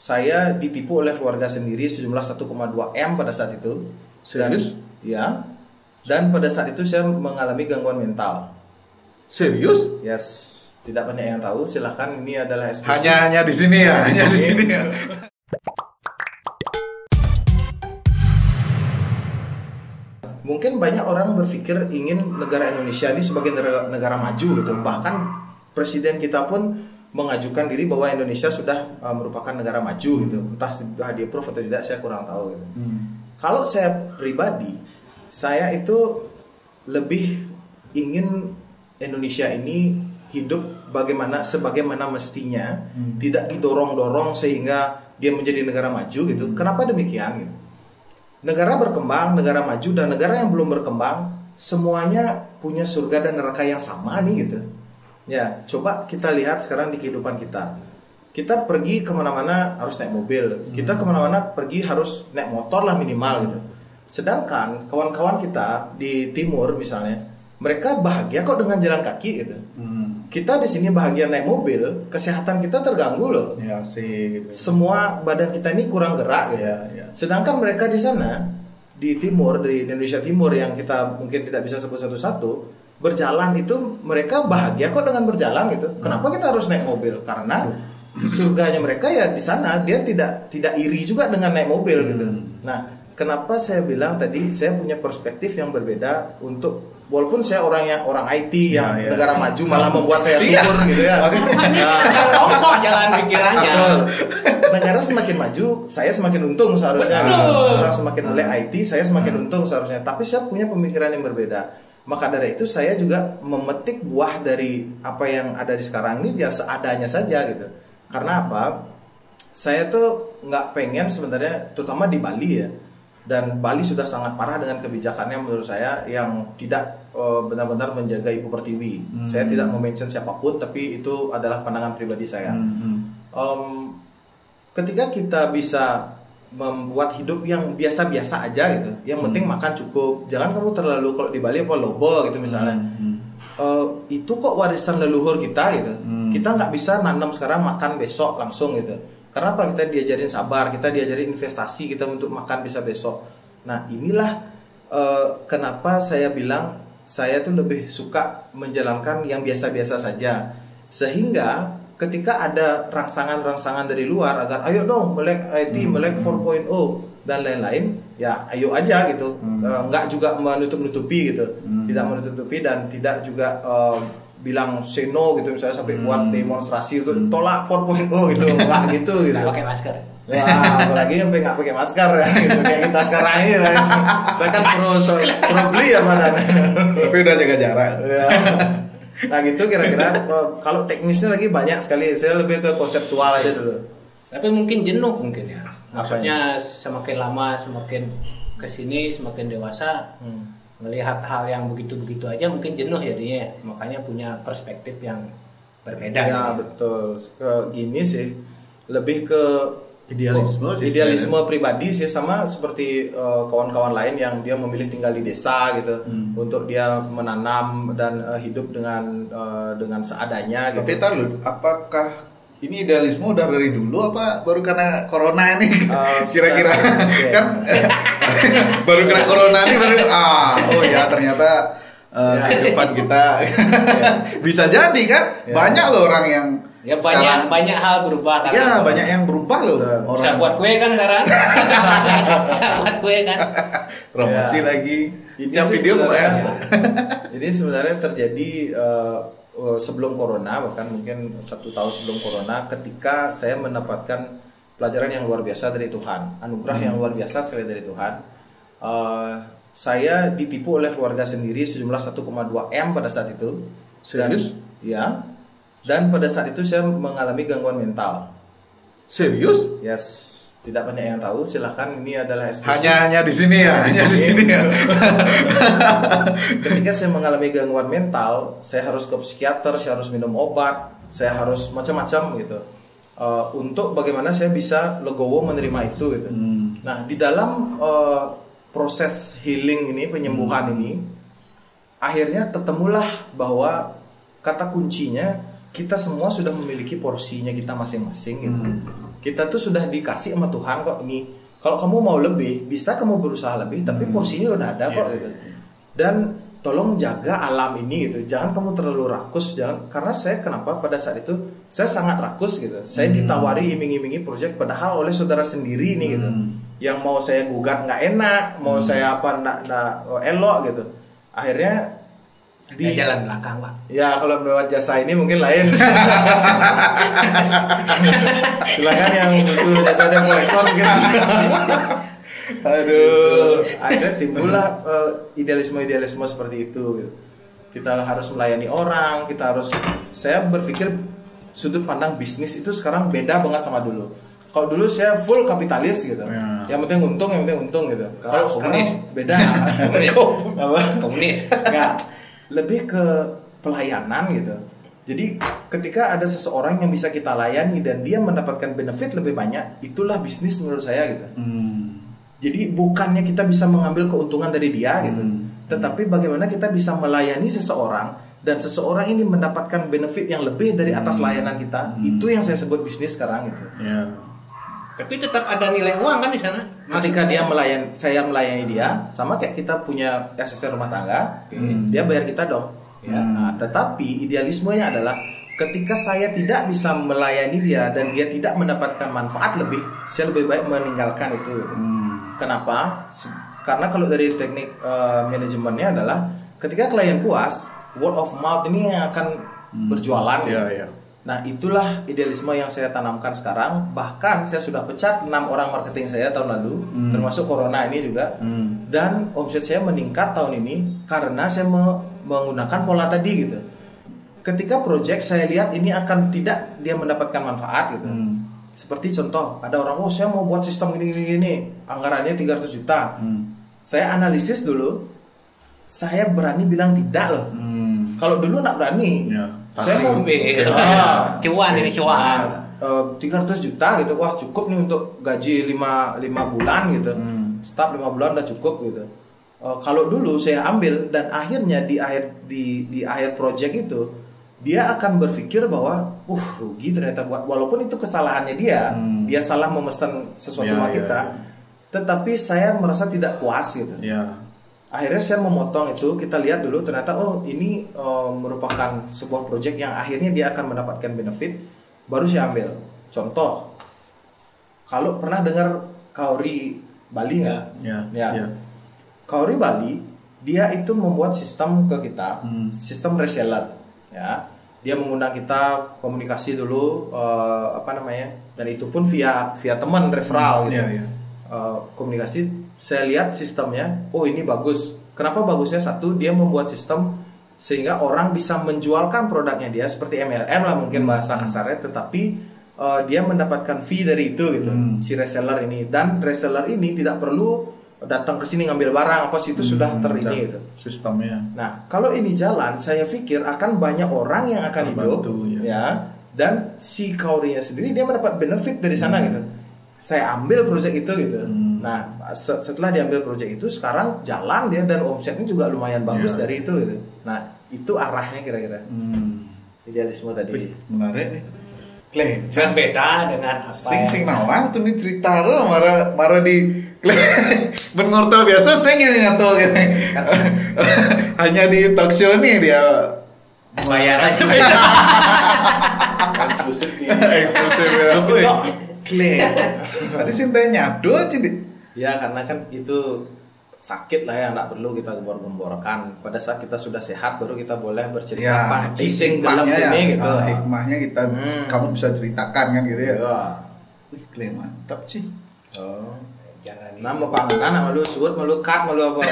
saya ditipu oleh keluarga sendiri sejumlah 1,2 M pada saat itu. Serius? Ya. Dan pada saat itu saya mengalami gangguan mental. Serius? Yes. Tidak banyak yang tahu. Silahkan, ini adalah eksklusif. Hanya di sini ya, hanya di sini ya. Mungkin banyak orang berpikir ingin negara Indonesia ini sebagai negara maju gitu. Bahkan presiden kita pun mengajukan diri bahwa Indonesia sudah merupakan negara maju gitu. Entah sudah di-approve atau tidak, saya kurang tahu gitu. Kalau saya pribadi, saya itu lebih ingin Indonesia ini hidup sebagaimana mestinya, tidak didorong-dorong sehingga dia menjadi negara maju gitu. Kenapa demikian gitu? Negara berkembang, negara maju, dan negara yang belum berkembang semuanya punya surga dan neraka yang sama nih gitu. Ya, coba kita lihat sekarang di kehidupan kita. Kita pergi kemana-mana harus naik mobil. Kita kemana-mana pergi harus naik motor lah minimal gitu. Sedangkan kawan-kawan kita di timur misalnya, mereka bahagia kok dengan jalan kaki gitu. Kita di sini bahagia naik mobil, kesehatan kita terganggu loh. Ya sih. Gitu. Semua badan kita ini kurang gerak gitu. Ya. Sedangkan mereka di sana di timur, di Indonesia Timur yang kita mungkin tidak bisa sebut satu-satu, berjalan itu mereka bahagia kok dengan berjalan gitu. Kenapa kita harus naik mobil? Karena surganya mereka ya di sana, dia tidak iri juga dengan naik mobil gitu. Nah, kenapa saya bilang tadi saya punya perspektif yang berbeda untuk walaupun saya orang IT yang negara maju malah membuat saya syukur gitu ya. Kosong jalan pikirannya. Betul. Negara semakin maju, saya semakin untung seharusnya. Orang semakin mulai IT, saya semakin untung seharusnya. Tapi saya punya pemikiran yang berbeda. Maka dari itu saya juga memetik buah dari apa yang ada di sekarang ini ya seadanya saja gitu. Karena apa? Saya tuh nggak pengen sebenarnya, terutama di Bali ya. Dan Bali sudah sangat parah dengan kebijakannya menurut saya yang tidak benar-benar menjaga Ibu Pertiwi. Saya tidak mention siapapun, tapi itu adalah pandangan pribadi saya. Ketika kita bisa membuat hidup yang biasa-biasa aja gitu, yang penting makan cukup. Jangan kamu terlalu, kalau di Bali apa lobo gitu misalnya. Itu kok warisan leluhur kita gitu. Kita nggak bisa nanam sekarang makan besok langsung gitu. Karena apa? Kita diajarin sabar, kita diajarin investasi kita untuk makan bisa besok. Nah inilah kenapa saya bilang saya tuh lebih suka menjalankan yang biasa-biasa saja. Sehingga ketika ada rangsangan-rangsangan dari luar agar ayo dong melek IT, melek 4.0 dan lain-lain, ya ayo aja gitu. Nggak juga menutup-nutupi gitu. Tidak menutup-nutupi dan tidak juga bilang say no gitu misalnya sampai buat demonstrasi untuk tolak 4.0 gitu. Enggak gitu. Nggak pakai masker. Wah, apalagi sampai nggak pakai masker ya, gitu kayak kita sekarang ini lah. Kita kan pro beli ya badannya. Tapi udah jaga jarak. Ya. Nah gitu kira-kira. Kalau teknisnya lagi banyak sekali. Saya lebih ke konseptual aja dulu. Tapi mungkin jenuh mungkin ya. Maksudnya semakin lama semakin kesini semakin dewasa. Melihat hal yang begitu-begitu aja mungkin jenuh jadinya, makanya punya perspektif yang berbeda. Ya betul. Gini sih, lebih ke idealisme pribadi sih, sama seperti kawan-kawan lain yang dia memilih tinggal di desa gitu, untuk dia menanam dan hidup dengan seadanya. Tapi gitu. apakah ini idealisme udah dari dulu apa baru karena corona ini? Kira-kira kan baru kena corona ini baru oh ya ternyata kehidupan kita bisa jadi kan banyak loh orang yang banyak hal berubah. Ya banyak yang berubah loh. Bisa buat kue kan sekarang. Bisa buat kue kan. Promosi lagi. Jam video pokoknya. Jadi sebenarnya terjadi sebelum corona, bahkan mungkin 1 tahun sebelum corona, ketika saya mendapatkan pelajaran yang luar biasa dari Tuhan, anugerah yang luar biasa sekali dari Tuhan. Saya ditipu oleh keluarga sendiri sejumlah 1,2 M pada saat itu. Serius? Ya. Dan pada saat itu saya mengalami gangguan mental. Serius? Yes. Tidak banyak yang tahu. Silahkan, ini adalah eksklusif. Hanya di sini ya, hanya di sini ya. Ketika saya mengalami gangguan mental, saya harus ke psikiater, saya harus minum obat, saya harus macam-macam gitu. Untuk bagaimana saya bisa legowo menerima itu gitu. Nah, di dalam proses healing ini, penyembuhan ini, akhirnya ketemulah bahwa kata kuncinya kita semua sudah memiliki porsinya kita masing-masing gitu. Kita tuh sudah dikasih sama Tuhan kok ini. Kalau kamu mau lebih, bisa kamu berusaha lebih, tapi porsinya udah ada kok gitu. Dan tolong jaga alam ini gitu. Jangan kamu terlalu rakus, jangan, karena saya kenapa pada saat itu saya sangat rakus gitu. Saya ditawari iming-imingi proyek padahal oleh saudara sendiri nih gitu. Yang mau saya gugat nggak enak, mau saya apa nggak elok gitu. Akhirnya di jalan belakang, Pak. Ya kalau lewat jasa ini mungkin lain. Silakan yang butuh jasa dan kolektor mungkin. Aduh, akhirnya timbullah idealisme seperti itu gitu. Kita harus melayani orang, kita harus, saya berpikir sudut pandang bisnis itu sekarang beda banget sama dulu. Kalau dulu saya full kapitalis gitu, yang penting untung gitu. Kalau sekarang beda. Komunis. Nggak, lebih ke pelayanan gitu. Jadi ketika ada seseorang yang bisa kita layani dan dia mendapatkan benefit lebih banyak, itulah bisnis menurut saya gitu. Jadi bukannya kita bisa mengambil keuntungan dari dia gitu, tetapi bagaimana kita bisa melayani seseorang dan seseorang ini mendapatkan benefit yang lebih dari atas layanan kita. Itu yang saya sebut bisnis sekarang gitu. Tapi tetap ada nilai uang kan di sana. Ketika dia saya melayani dia, sama kayak kita punya asisten rumah tangga, dia bayar kita dong. Nah, tetapi idealismenya adalah ketika saya tidak bisa melayani dia dan dia tidak mendapatkan manfaat lebih, saya lebih baik meninggalkan itu. Gitu. Kenapa? Karena kalau dari teknik manajemennya adalah ketika klien puas, word of mouth ini yang akan berjualan. Gitu. Nah itulah idealisme yang saya tanamkan sekarang. Bahkan saya sudah pecat 6 orang marketing saya tahun lalu, termasuk corona ini juga. Dan omset saya meningkat tahun ini karena saya menggunakan pola tadi gitu. Ketika project saya lihat ini akan tidak dia mendapatkan manfaat gitu. Seperti contoh, ada orang, saya mau buat sistem gini, anggarannya 300 juta. Saya analisis dulu, saya berani bilang tidak loh. Kalau dulu nggak berani, saya mau cuan ini cuan. 300 juta gitu, wah cukup nih untuk gaji 5 bulan gitu. Staf 5 bulan udah cukup gitu. Kalau dulu saya ambil dan akhirnya di akhir project itu dia akan berpikir bahwa rugi ternyata, walaupun itu kesalahannya dia salah memesan sesuatu sama kita, tetapi saya merasa tidak puas gitu. Akhirnya saya memotong itu, kita lihat dulu ternyata ini merupakan sebuah project yang akhirnya dia akan mendapatkan benefit, baru saya ambil. Contoh, kalau pernah dengar Kaori Bali nggak? Kaori Bali dia itu membuat sistem ke kita, sistem reseller. Ya, dia mengundang kita komunikasi dulu, dan itu pun via teman referral gitu. Komunikasi, saya lihat sistemnya, ini bagus. Kenapa bagusnya? Satu, dia membuat sistem sehingga orang bisa menjualkan produknya dia seperti MLM lah mungkin bahasa kasarnya, tetapi dia mendapatkan fee dari itu gitu, si reseller ini. Dan reseller ini tidak perlu datang ke sini ngambil barang itu sudah terini gitu sistemnya. Nah, kalau ini jalan, saya pikir akan banyak orang yang akan hidup ya, dan si Kaurinya sendiri dia mendapat benefit dari sana gitu. Saya ambil proyek itu gitu. Nah, setelah diambil proyek itu, sekarang jalan dia dan omsetnya juga lumayan bagus dari itu gitu. Nah, itu arahnya kira-kira. Idealisme tadi. Menarik nih. Jangan beda dengan apa sing nawang tuh nih cerita lo marah di ben ngorto biasa sing nyatu gini. Hanya di talk show nih dia bayar aja. Eksklusif nih. Eksklusif ya. Tadi sintanya nyado aja di. Ya karena kan itu sakit lah ya, nggak perlu kita gembor-gemborkan. Pada saat kita sudah sehat baru kita boleh bercerita hikmahnya ini gitu. Hikmahnya kita kamu bisa ceritakan kan gitu ya. Wih, klaim mantap sih. Jangan. Nama panganan sama lu suut, malu cut, malu apa.